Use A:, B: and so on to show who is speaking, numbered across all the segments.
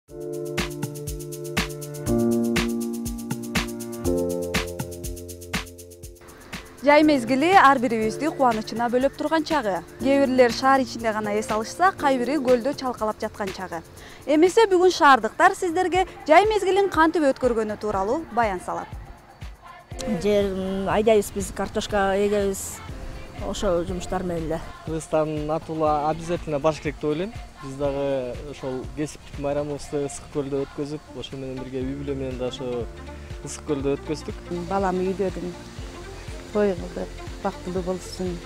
A: Жай мезгили ар бирибизди кубанычына бөлөп турган чагы. Кээ бирлер шаар ичинде гана эс алышса, кай бири көлдө чалкалап жаткан чагы. Эмесе бүгүн шаардыктар сиздерге жай мезгилин кантип өткөргөнү тууралуу баян салат.
B: Жер айдайбыз, биз картошка эгебиз. Ошо жумуштар менен эле.
C: Кыргызстандын атуула обязательно баш керек деп ойлойм. Биз дагы ошол кесиптик майрамыбызды ысык көлдө өткөзүп, ошо менен бирге үй бүлө менен да ошо ысык көлдө өткөздүк.
D: Балам үйдөдүм. Той кылдык, бактылуу болсун.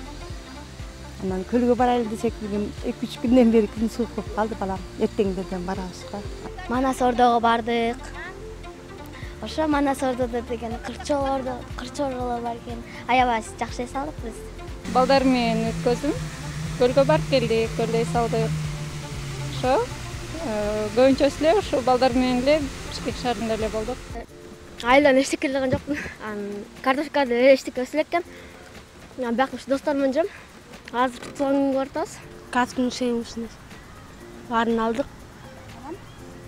D: Анан көлгө барайлы десек, бүгүн 2-3 күндөн бери күн суук болуп калды балам. Эртеңдерден барабызга.
E: Манас ордого бардык. Ошо Манас ордодо деген кырчоолор бар экен. Аябай жакшы эс алдык биз.
F: Балдар менен өткөздүм. Көлгө барып келдик, көлдө эс алдык. Ошо көбүнчөсү эле ошо балдар менен эле Бишкек шаарында эле болдук.
E: Айылдан эчтеке келген жокмун. Картошкада эчтеке өсүп элеккен. Бияк достор менен жүрөм. Азыр соңун ортос.
G: Каскын шеймусун. Барын алдык.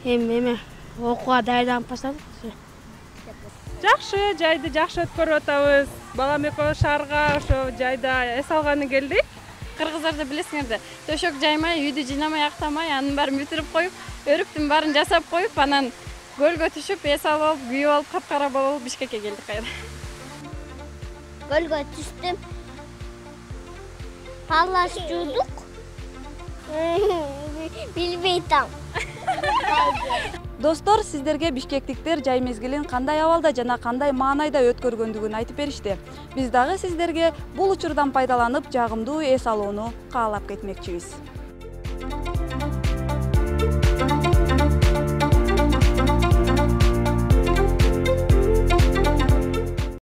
G: Эми окууга даярданып баштадык.
F: Жакшы, жайды жакшы өткөрүп атабыз. Балам экөө шаарга ошо жайда эс алганы келди.
H: Кыргыздарды билесиңерди. Төшөк жаймай, үйдү жыйнамай, актамай, анын баарын бүтүрүп коюп, өрүктүн баарын жасап коюп, анан көлгө түшүп, эс алып, күйүп алып, капкара болуп Бишкекке келдик кайра.
E: Көлгө түштүм. Паллаш жуудук. Билбей там.
A: Достор, сиздерге бишкектиктер жай мезгилин кандай абалда жана кандай маанайда өткөргөндүгүн айтып беришти. Биз дагы сиздерге бул учурдан пайдаланып жагымдуу эс алууну каалап кетмекчибиз.